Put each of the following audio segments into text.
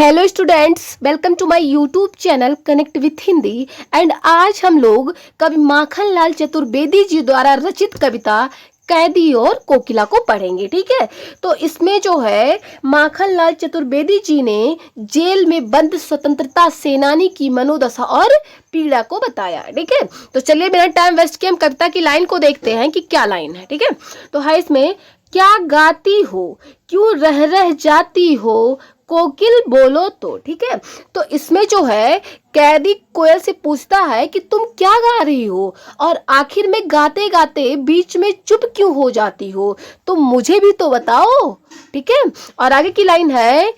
Hello students, welcome to my YouTube channel connect with Hindi. And आज हम लोग कवि माखनलाल चतुर्वेदी जी द्वारा रचित कविता कैदी और कोकिला को पढ़ेंगे। ठीक है, तो इसमें जो है माखनलाल चतुर्वेदी जी ने जेल में बंद स्वतंत्रता सेनानी की मनोदशा और पीड़ा को बताया। ठीक है, तो चलिए बिना टाइम वेस्ट किए हम कविता की लाइन को देखते हैं कि क्या लाइन है। ठीक है, तो है इसमें, क्या गाती हो, क्यों रह जाती हो, कोकिल बोलो तो। ठीक है, तो इसमें जो है कैदी कोयल से पूछता है कि तुम क्या गा रही हो और आखिर में गाते गाते बीच में चुप क्यों हो जाती हो, तुम मुझे भी तो बताओ। ठीक है, और आगे की लाइन है,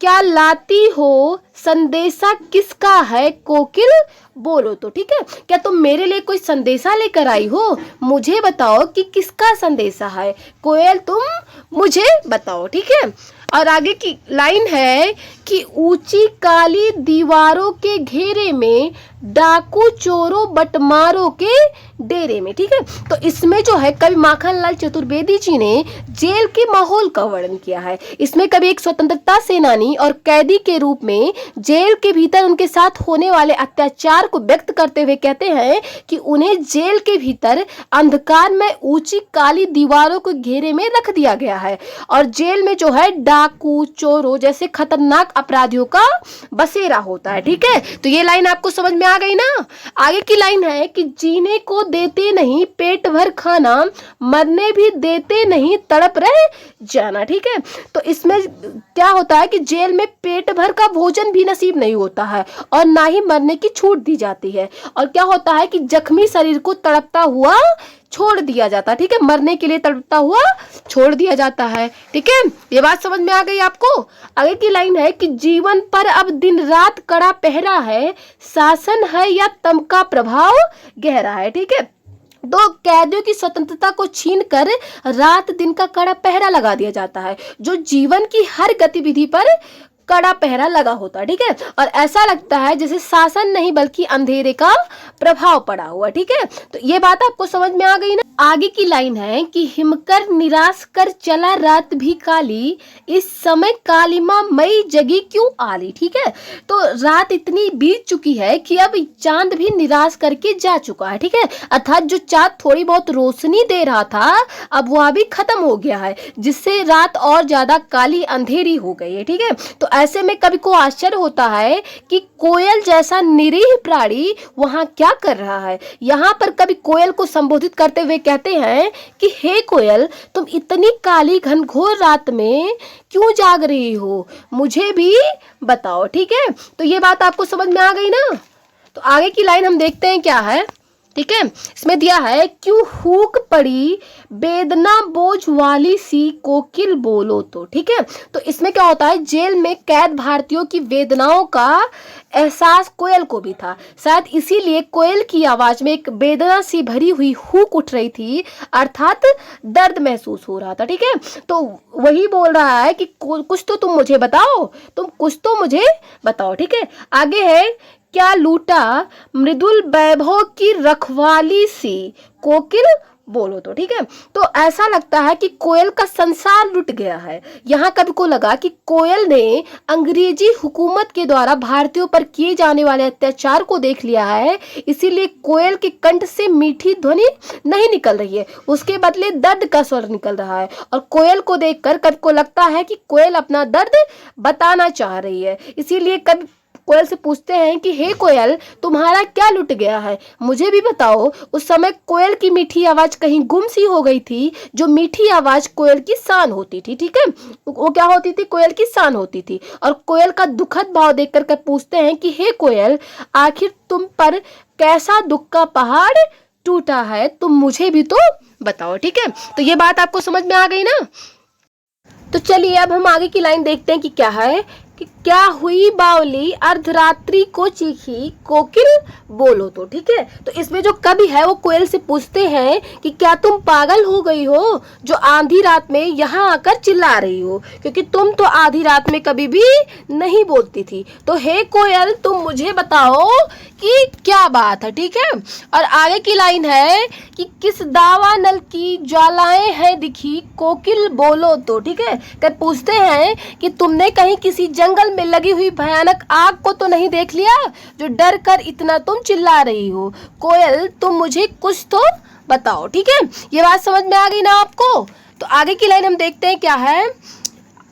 क्या लाती हो, संदेशा किसका है, कोकिल बोलो तो। ठीक है, क्या तुम मेरे लिए कोई संदेशा लेकर आई हो, मुझे बताओ कि किसका संदेशा है, कोयल तुम मुझे बताओ। ठीक है, और आगे की लाइन है कि ऊंची काली दीवारों के घेरे में डाकू चोरों बटमारों के डेरे में। ठीक है, तो इसमें जो है कवि माखनलाल चतुर्वेदी जी ने जेल के माहौल का वर्णन किया है। इसमें कवि एक स्वतंत्रता सेनानी और कैदी के रूप में जेल के भीतर उनके साथ होने वाले अत्याचार को व्यक्त करते हुए कहते हैं कि उन्हें जेल के भीतर अंधकार में ऊंची काली दीवारों को घेरे में रख दिया गया है और जेल में जो है डाकू चोरों जैसे खतरनाक अपराधियों का बसेरा होता है। ठीक है, तो ये लाइन आपको समझ में आ गई ना। आगे की लाइन है कि जीने को देते नहीं पेट भर खाना, मरने भी देते नहीं तड़प रहे जाना। ठीक है, तो इसमें क्या होता है कि जेल में पेट भर का भोजन भी नसीब नहीं होता है और ना ही मरने की छूट दी जाती है, और क्या होता है कि जख्मी शरीर को तड़पता हुआ छोड़ दिया जाता है। ठीक है, मरने के लिए तड़पता हुआ छोड़ दिया जाता है। ठीक है, ये बात समझ में आ गई आपको। आगे की लाइन है कि जीवन पर अब दिन रात कड़ा पहरा है, शासन है या तम का प्रभाव गहरा है। ठीक है, तो कैदियों की स्वतंत्रता को छीनकर रात दिन का कड़ा पहरा लगा दिया जाता है, जो जीवन की हर गतिविधि पर कड़ा पहरा लगा होता है। ठीक है, और ऐसा लगता है जैसे शासन नहीं बल्कि अंधेरे का प्रभाव पड़ा हुआ। ठीक है, तो ये बात आपको समझ में आ गई ना। आगे की लाइन है कि हिमकर निराश कर चला रात भी काली, इस समय कालिमा मई जगी क्यों आली। ठीक है, तो रात इतनी बीत चुकी है कि अब चांद भी निराश करके जा चुका है। ठीक है, अर्थात जो चांद थोड़ी बहुत रोशनी दे रहा था अब वह भी खत्म हो गया है, जिससे रात और ज्यादा काली अंधेरी हो गई है। ठीक है, तो ऐसे में कवि को आश्चर्य होता है कि कोयल जैसा निरीह प्राणी वहां क्या कर रहा है। यहाँ पर कवि कोयल को संबोधित करते हुए कहते हैं कि हे कोयल, तुम इतनी काली घनघोर रात में क्यों जाग रही हो, मुझे भी बताओ। ठीक है, तो ये बात आपको समझ में आ गई ना। तो आगे की लाइन हम देखते हैं क्या है। ठीक है, इसमें दिया है, क्यों हुक पड़ी वेदना बोझ वाली सी, कोकिल बोलो तो। ठीक है, तो इसमें क्या होता है, जेल में कैद भारतीयों की वेदनाओं का एहसास कोयल को भी था। शायद इसीलिए कोयल की आवाज में एक वेदना सी भरी हुई हुक उठ रही थी, अर्थात दर्द महसूस हो रहा था। ठीक है, तो वही बोल रहा है कि कुछ तो तुम मुझे बताओ, तुम कुछ तो मुझे बताओ। ठीक है, आगे है, क्या लूटा मृदुल वैभव की रखवाली सी, कोकिल बोलो तो। ठीक है, तो ऐसा लगता है कि कोयल का संसार लुट गया है। यहाँ कवि को लगा कि कोयल ने अंग्रेजी हुकूमत के द्वारा भारतीयों पर किए जाने वाले अत्याचार को देख लिया है, इसीलिए कोयल के कंठ से मीठी ध्वनि नहीं निकल रही है, उसके बदले दर्द का स्वर निकल रहा है। और कोयल को देखकर कवि को लगता है कि कोयल अपना दर्द बताना चाह रही है, इसीलिए कवि कोयल से पूछते हैं कि हे कोयल, तुम्हारा क्या लुट गया है, मुझे भी बताओ। उस समय कोयल की मीठी आवाज कहीं गुम सी हो गई थी, जो मीठी आवाज कोयल की शान होती थी। ठीक है, वो क्या होती थी, कोयल की शान होती थी। और कोयल का दुखद भाव देखकर कर पूछते हैं कि हे कोयल, आखिर तुम पर कैसा दुख का पहाड़ टूटा है, तुम मुझे भी तो बताओ। ठीक है, तो ये बात आपको समझ में आ गई ना। तो चलिए अब हम आगे की लाइन देखते हैं कि क्या है, कि क्या हुई बावली अर्धरात्रि को चीखी, कोकिल बोलो तो। ठीक है, तो इसमें जो कवि है वो कोयल से पूछते हैं कि क्या तुम पागल हो गई हो जो आधी रात में यहाँ आकर चिल्ला रही हो, क्योंकि तुम तो आधी रात में कभी भी नहीं बोलती थी। तो हे कोयल, तुम मुझे बताओ कि क्या बात है। ठीक है, और आगे की लाइन है कि किस दावा नल की ज्वालाएं हैं दिखी, कोकिल बोलो तो। ठीक है, पूछते हैं कि तुमने कहीं किसी जंगल में लगी हुई भयानक आग को तो नहीं देख लिया जो डर कर इतना तुम चिल्ला रही हो। कोयल तुम मुझे कुछ तो बताओ, ठीक है। ये बात समझ में आ गई ना आपको। तो आगे की लाइन हम देखते हैं क्या है।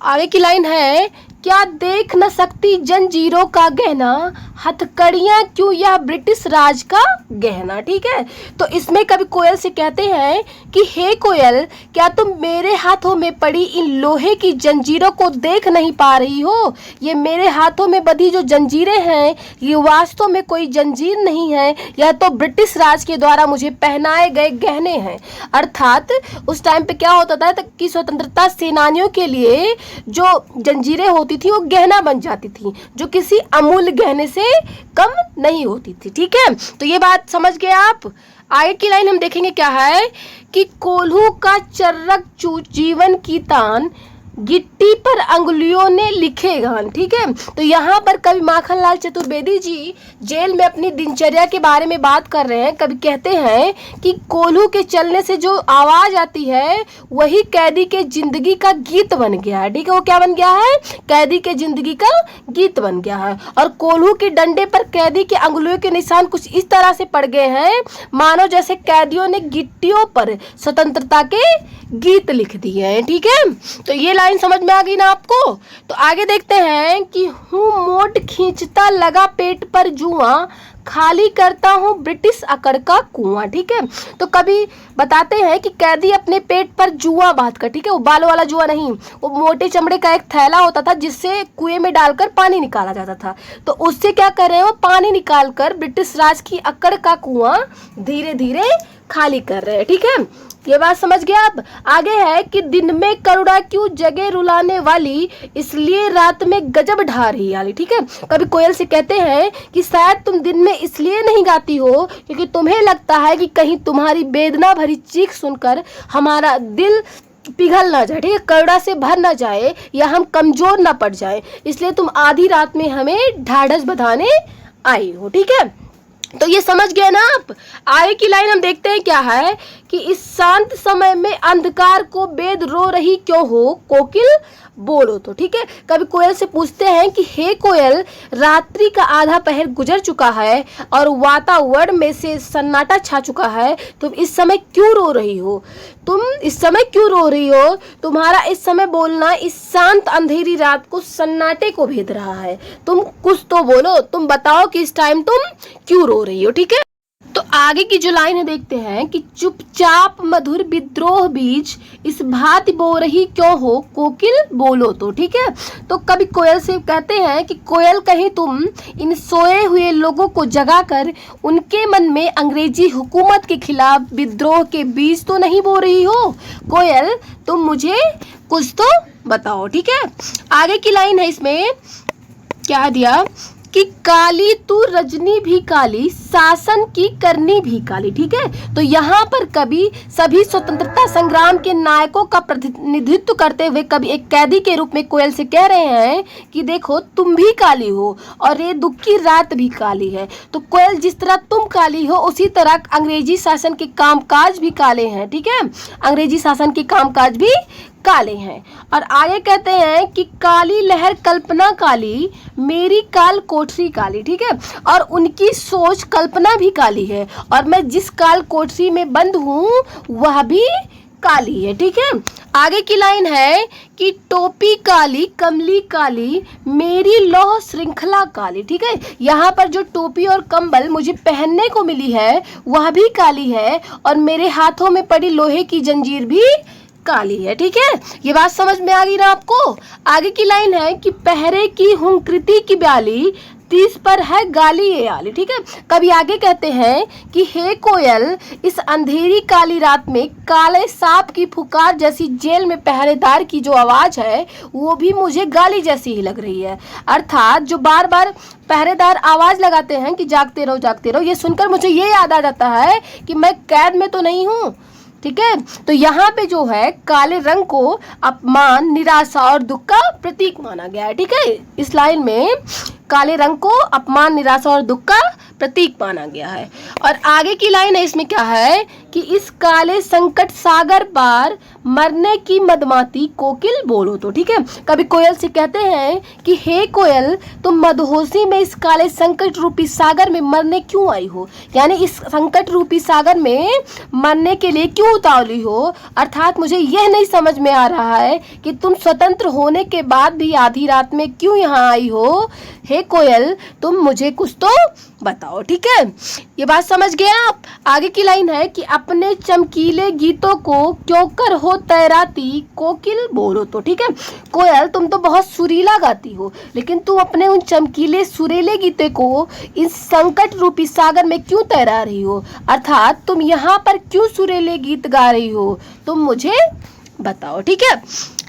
आगे की लाइन है, क्या देख न सकती जंजीरों का गहना, हथकड़ियां क्यों यह ब्रिटिश राज का गहना, ठीक है। तो इसमें कभी कोयल से कहते हैं कि हे कोयल, क्या तुम मेरे हाथों में पड़ी इन लोहे की जंजीरों को देख नहीं पा रही हो। ये मेरे हाथों में बंधी जो जंजीरें हैं ये वास्तव में कोई जंजीर नहीं है, यह तो ब्रिटिश राज के द्वारा मुझे पहनाए गए गहने हैं। अर्थात उस टाइम पे क्या होता था कि स्वतंत्रता सेनानियों के लिए जो जंजीरें होती थी वो गहना बन जाती थी, जो किसी अमूल्य गहने से कम नहीं होती थी, ठीक है। तो ये बात समझ गए आप। आगे की लाइन हम देखेंगे क्या है कि कोल्हू का चर्रक जीवन की तान, गिट्टी पर अंगुलियों ने लिखे गान, ठीक है। तो यहाँ पर कवि माखनलाल चतुर्वेदी जी जेल में अपनी दिनचर्या के बारे में बात कर रहे हैं। कवि कहते हैं कि कोल्हू के चलने से जो आवाज आती है वही कैदी के जिंदगी का गीत बन गया है, ठीक है। वो क्या बन गया है, कैदी के जिंदगी का गीत बन गया है। और कोल्हू के डंडे पर कैदी के अंगुलियों के निशान कुछ इस तरह से पड़ गए हैं मानो जैसे कैदियों ने गिट्टियों पर स्वतंत्रता के गीत लिख दिए हैं, ठीक है। तो ये लाइन समझ में आ गई ना आपको। तो आगे देखते हैं कि हूँ मोट खींचता लगा पेट पर जुआ, खाली करता हूँ ब्रिटिश अकड़ का कुआं, ठीक है। तो कभी बताते हैं कि कैदी अपने पेट पर जुआ बांध कर, ठीक है, वो बालों वाला जुआ नहीं, वो मोटे चमड़े का एक थैला होता था जिससे कुएं में डालकर पानी निकाला जाता था। तो उससे क्या कर रहे हैं, वो पानी निकाल कर ब्रिटिश राज की अकड़ का कुआं धीरे धीरे खाली कर रहे हैं, ठीक है। ये बात समझ गया आप। आगे है कि दिन में करुणा क्यों जगे रुलाने वाली, इसलिए रात में गजब ढा रही आली, ठीक है। कभी कोयल से कहते हैं कि शायद तुम दिन में इसलिए नहीं गाती हो क्योंकि तुम्हें लगता है कि कहीं तुम्हारी वेदना भरी चीख सुनकर हमारा दिल पिघल ना जाए, ठीक है, करुणा से भर ना जाए या हम कमजोर ना पड़ जाए, इसलिए तुम आधी रात में हमें ढाढ़स बंधाने आई हो, ठीक है। तो ये समझ गए ना आप। आगे की लाइन हम देखते हैं क्या है कि इस शांत समय में अंधकार को बेद रो रही क्यों हो, कोकिल बोलो तो, ठीक है। कभी कोयल से पूछते हैं कि हे कोयल, रात्रि का आधा पहर गुजर चुका है और वातावरण में से सन्नाटा छा चुका है, तुम इस समय क्यों रो रही हो, तुम इस समय क्यों रो रही हो। तुम्हारा इस समय बोलना इस शांत अंधेरी रात को सन्नाटे को भेद रहा है। तुम कुछ तो बोलो, तुम बताओ कि इस टाइम तुम क्यों रो रही हो, ठीक है। तो आगे की जो लाइन है देखते हैं कि चुपचाप मधुर विद्रोह बीज इस भांति बो रही क्यों हो, कोकिल बोलो तो, ठीक है। तो कभी कोयल से कहते हैं कि कोयल, कहीं तुम इन सोए हुए लोगों को जगाकर उनके मन में अंग्रेजी हुकूमत के खिलाफ विद्रोह के बीज तो नहीं बो रही हो। कोयल तुम मुझे कुछ तो बताओ, ठीक है। आगे की लाइन है इसमें क्या दिया कि काली तू रजनी भी काली, शासन की करनी भी काली, ठीक है। तो यहाँ पर कभी सभी स्वतंत्रता संग्राम के नायकों का प्रतिनिधित्व करते हुए कभी एक कैदी के रूप में कोयल से कह रहे हैं कि देखो तुम भी काली हो और ये दुख की रात भी काली है। तो कोयल, जिस तरह तुम काली हो उसी तरह अंग्रेजी शासन के कामकाज भी काले हैं, ठीक है। अंग्रेजी शासन के कामकाज भी काले हैं। और आगे कहते हैं कि काली लहर कल्पना काली, मेरी काल कोठरी काली, ठीक है। और उनकी सोच कल्पना भी काली है और मैं जिस काल कोठरी में बंद हूँ वह भी काली है, ठीक है। आगे की लाइन है कि टोपी काली, कमली काली, मेरी लौह श्रृंखला काली, ठीक है। यहाँ पर जो टोपी और कंबल मुझे पहनने को मिली है वह भी काली है और मेरे हाथों में पड़ी लोहे की जंजीर भी काली है, ठीक है। ये बात समझ में आ गई ना आपको। आगे की लाइन है कि पहरे की हूँ कृति की ब्याली, 30 पर है गाली ये आली, ठीक है। कभी आगे कहते हैं कि हे कोयल, इस अंधेरी काली रात में काले सांप की पुकार जैसी जेल में पहरेदार की जो आवाज है वो भी मुझे गाली जैसी ही लग रही है। अर्थात जो बार बार पहरेदार आवाज लगाते हैं कि जागते रहो जागते रहो, ये सुनकर मुझे ये याद आ जाता है कि मैं कैद में तो नहीं हूँ, ठीक है। तो यहाँ पे जो है काले रंग को अपमान, निराशा और दुख का प्रतीक माना गया है, ठीक है। इस लाइन में काले रंग को अपमान, निराशा और दुख का प्रतीक माना गया है। और आगे की लाइन है, इसमें क्या है कि इस काले संकट सागर पार मरने की मदमाती कोकिल बोलो तो। ठीक है, कभी कोयल से कहते हैं कि हे कोयल, तुम मदहोशी में इस काले संकट रूपी सागर में मरने क्यों आई हो, यानी इस संकट रूपी सागर में मरने के लिए क्यों उतावली हो। अर्थात मुझे यह नहीं समझ में आ रहा है कि तुम स्वतंत्र होने के बाद भी आधी रात में क्यों यहाँ आई हो। हे कोयल, तुम मुझे कुछ तो बताओ। ठीक है, ये बात समझ गए आप। आगे की लाइन है कि अपने चमकीले गीतों को क्यों कर हो तैराती कोकिल बोलो तो। ठीक है, कोयल तुम तो बहुत सुरीला गाती हो, लेकिन तुम अपने उन चमकीले सुरीले गीतों को इस संकट रूपी सागर में क्यों तैरा रही हो। अर्थात तुम यहाँ पर क्यों सुरीले गीत गा रही हो, तुम मुझे बताओ। ठीक है,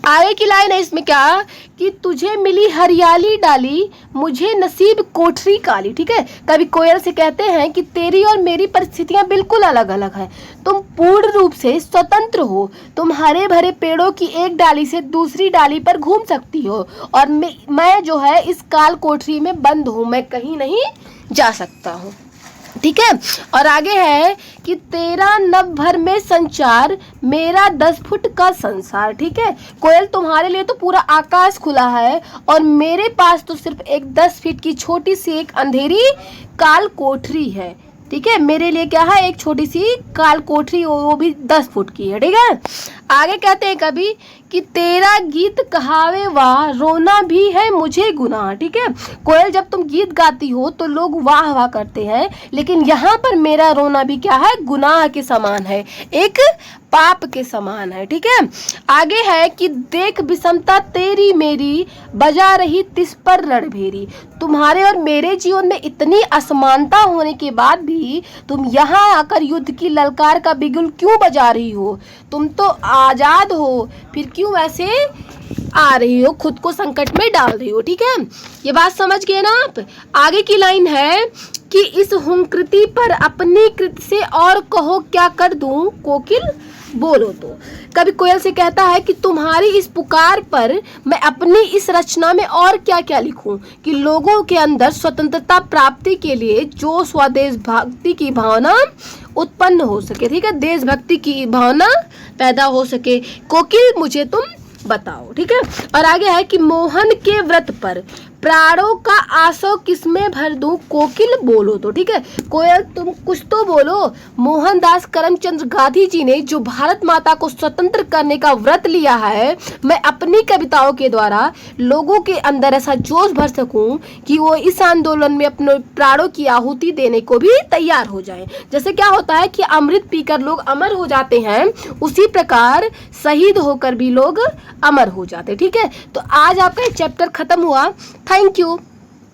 आगे की लाइन है, इसमें क्या कि तुझे मिली हरियाली डाली, मुझे नसीब कोठरी काली। ठीक है, कभी कोयल से कहते हैं कि तेरी और मेरी परिस्थितियां बिल्कुल अलग अलग हैं। तुम पूर्ण रूप से स्वतंत्र हो, तुम हरे भरे पेड़ों की एक डाली से दूसरी डाली पर घूम सकती हो, और मैं जो है इस काल कोठरी में बंद हूँ, मैं कहीं नहीं जा सकता हूँ। ठीक है, और आगे है कि तेरा नभ भर में संचार, मेरा 10 फुट का संसार। ठीक है, कोयल तुम्हारे लिए तो पूरा आकाश खुला है, और मेरे पास तो सिर्फ एक 10 फीट की छोटी सी एक अंधेरी काल कोठरी है। ठीक है, मेरे लिए क्या है, एक छोटी सी काल कोठरी, वो भी 10 फुट की है। ठीक है, आगे कहते हैं कभी कि तेरा गीत कहावे वाह, रोना भी है मुझे गुनाह। ठीक है, कोयल जब तुम गीत गाती हो तो लोग वाह वाह करते हैं, लेकिन यहाँ पर मेरा रोना भी क्या है, गुनाह के समान है, एक पाप के समान है। ठीक है, आगे है कि देख विषमता तेरी मेरी, बजा रही तिस पर रणभेरी। तुम्हारे और मेरे जीवन में इतनी असमानता होने के बाद भी तुम यहाँ आकर युद्ध की ललकार का बिगुल क्यों बजा रही हो। तुम तो आजाद हो, फिर क्यों ऐसे आ रही हो, खुद को संकट में डाल रही हो। ठीक है, ये बात समझ गए ना आप। आगे की लाइन है कि इस हुंकृति पर अपनी कृति से और कहो क्या कर दूं कोकिल बोलो तो। कभी कोयल से कहता है कि तुम्हारी इस पुकार पर मैं अपनी इस रचना में और क्या क्या लिखूं कि लोगों के अंदर स्वतंत्रता प्राप्ति के लिए जो स्वदेश भक्ति की भावना उत्पन्न हो सके। ठीक है, देशभक्ति की भावना पैदा हो सके, कोकिल मुझे तुम बताओ। ठीक है, और आगे है कि मोहन के व्रत पर प्राणों का आसो किसमें भर दूं कोकिल बोलो तो। ठीक है, कोयल तुम कुछ तो बोलो। मोहनदास करमचंद गांधी जी ने जो भारत माता को स्वतंत्र करने का व्रत लिया है, मैं अपनी कविताओं के द्वारा लोगों के अंदर ऐसा जोश भर सकूं कि वो इस आंदोलन में अपने प्राणों की आहुति देने को भी तैयार हो जाएं। जैसे क्या होता है कि अमृत पीकर लोग अमर हो जाते हैं, उसी प्रकार शहीद होकर भी लोग अमर हो जाते। ठीक है, तो आज आपका एक चैप्टर खत्म हुआ। Thank you.